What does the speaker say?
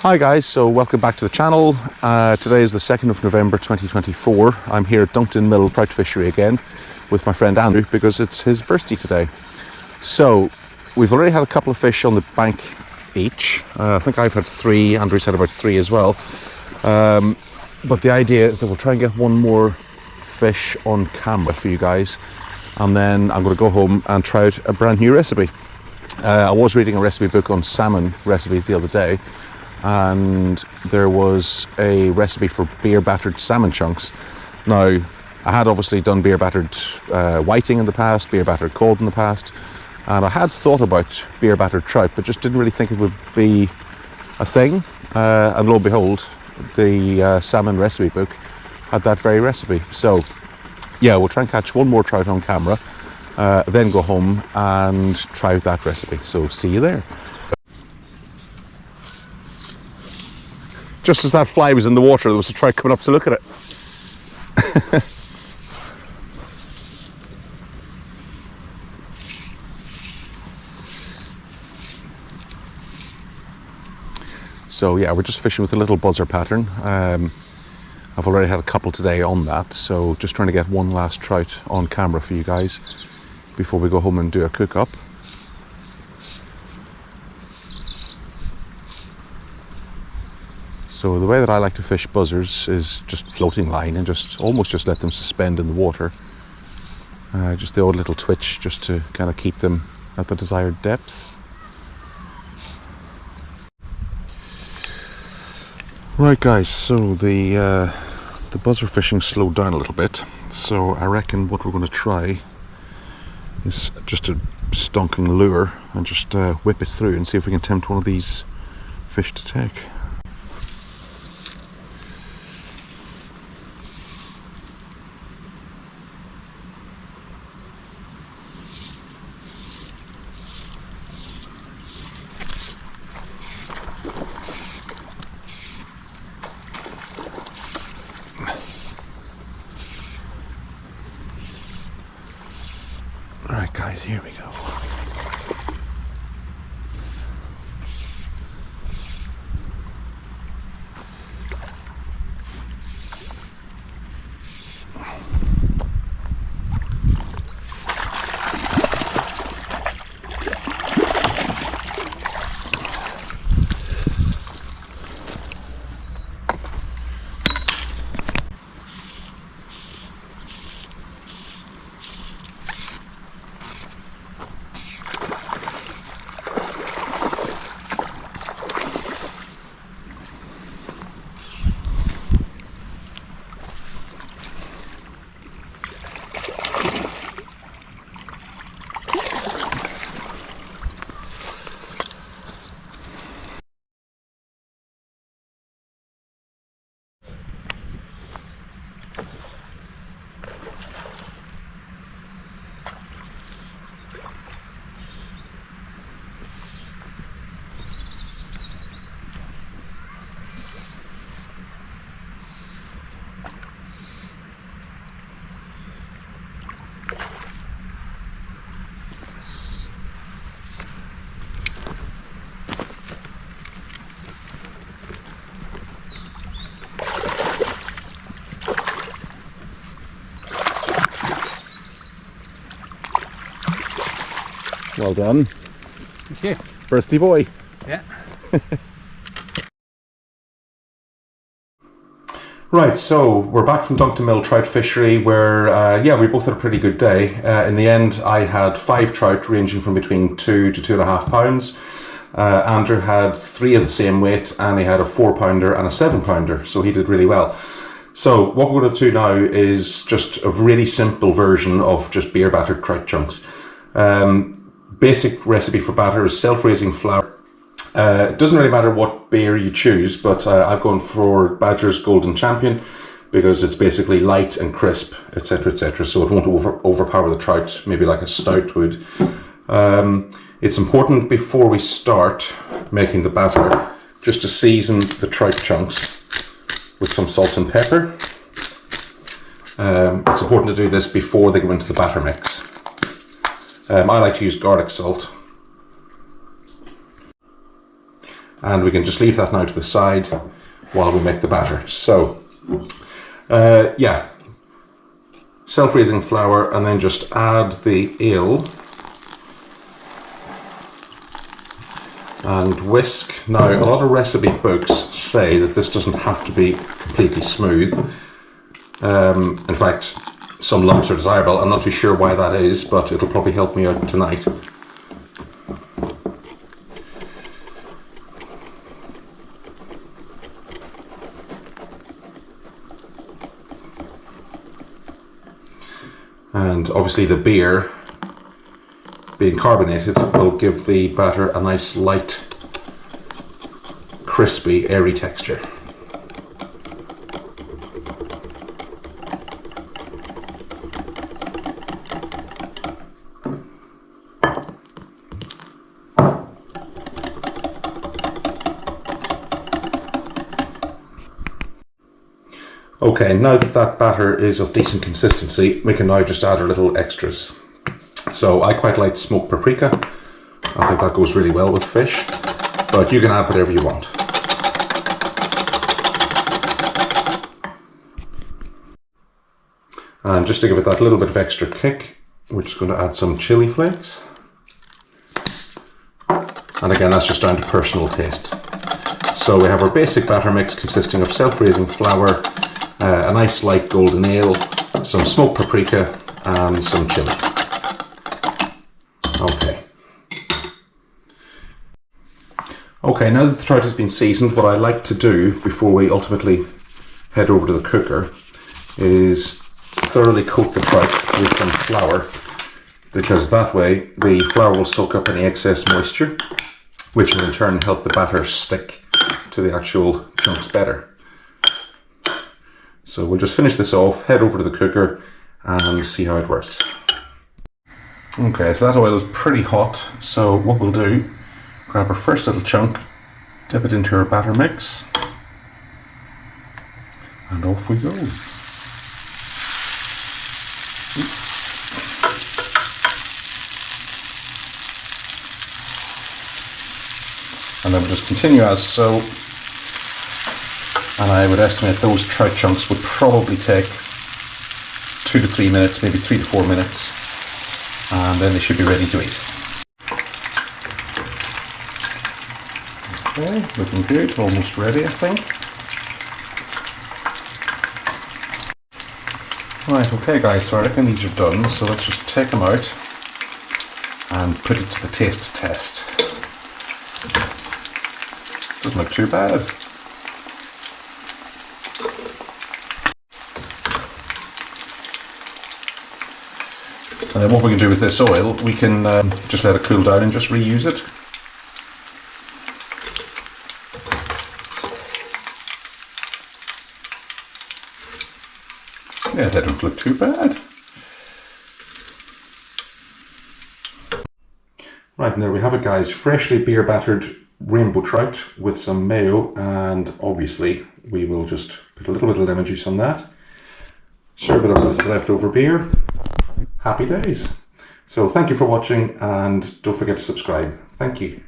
Hi guys, so welcome back to the channel. Today is the 2nd of November 2024. I'm here at DUNCTON Mill Trout Fishery again with my friend Andrew because it's his birthday today. So we've already had a couple of fish on the bank each. I think I've had 3, Andrew's had about 3 as well. But the idea is that we'll try and get one more fish on camera for you guys, and then I'm going to go home and try out a brand new recipe. I was reading a recipe book on salmon recipes the other day, and there was a recipe for beer battered salmon chunks. Now, I had obviously done beer battered whiting in the past, beer battered cod in the past, and I had thought about beer battered trout, but just didn't really think it would be a thing. And lo and behold, the salmon recipe book had that very recipe. So yeah, we'll try and catch one more trout on camera, then go home and try out that recipe. So see you there. Just as that fly was in the water, there was a trout coming up to look at it. So yeah, we're just fishing with a little buzzer pattern. I've already had a couple today on that, so just trying to get one last trout on camera for you guys before we go home and do a cook up. So the way that I like to fish buzzers is just floating line and just almost let them suspend in the water. Just the odd little twitch just to kind of keep them at the desired depth. Right guys, so the buzzer fishing slowed down a little bit, so I reckon what we're going to try is just a stonking lure and just whip it through and see if we can tempt one of these fish to take. Alright guys, here we go. Well done. Thank you. Birthday boy. Yeah. Right, so we're back from DUNCTON Mill Trout Fishery where, yeah, we both had a pretty good day. In the end, I had 5 trout ranging from between 2 to 2.5 pounds. Andrew had 3 of the same weight, and he had a 4-pounder and a 7-pounder, so he did really well. So what we're going to do now is just a really simple version of just beer battered trout chunks. Basic recipe for batter is self-raising flour. It doesn't really matter what beer you choose, but I've gone for Badger's Golden Champion because it's basically light and crisp, etc., etc. So it won't overpower the trout, maybe like a stout would. It's important before we start making the batter just to season the trout chunks with some salt and pepper. It's important to do this before they go into the batter mix. I like to use garlic salt. and we can just leave that now to the side while we make the batter. So yeah, self-raising flour, and then just add the ale and whisk. Now, a lot of recipe books say that this doesn't have to be completely smooth. In fact, some lumps are desirable. I'm not too sure why that is, but it'll probably help me out tonight. And obviously the beer, being carbonated, will give the batter a nice light, crispy, airy texture. Okay, now that that batter is of decent consistency, we can now just add our little extras. So I quite like smoked paprika. I think that goes really well with fish, but you can add whatever you want. And just to give it that little bit of extra kick, we're just going to add some chili flakes. And again, that's just down to personal taste. So we have our basic batter mix consisting of self-raising flour, a nice light golden ale, some smoked paprika, and some chili. Okay, now that the trout has been seasoned, what I like to do before we ultimately head over to the cooker is thoroughly coat the trout with some flour, because that way the flour will soak up any excess moisture, which will in turn help the batter stick to the actual chunks better. So we'll just finish this off, head over to the cooker and see how it works. Okay, so that oil is pretty hot, so what we'll do, grab our first little chunk, dip it into our batter mix, and off we go. And then we'll just continue as so. And I would estimate those trout chunks would probably take 2 to 3 minutes, maybe 3 to 4 minutes, and then they should be ready to eat. Okay, looking good, almost ready I think. Right, okay guys, so I reckon these are done, so let's just take them out and put it to the taste test. Doesn't look too bad. And then what we can do with this oil, we can just let it cool down and just reuse it. Yeah, they don't look too bad. Right, and there we have it guys, freshly beer battered rainbow trout with some mayo, and obviously we will just put a little bit of lemon juice on that. Serve it up with leftover beer. Happy days. So thank you for watching, and don't forget to subscribe. Thank you.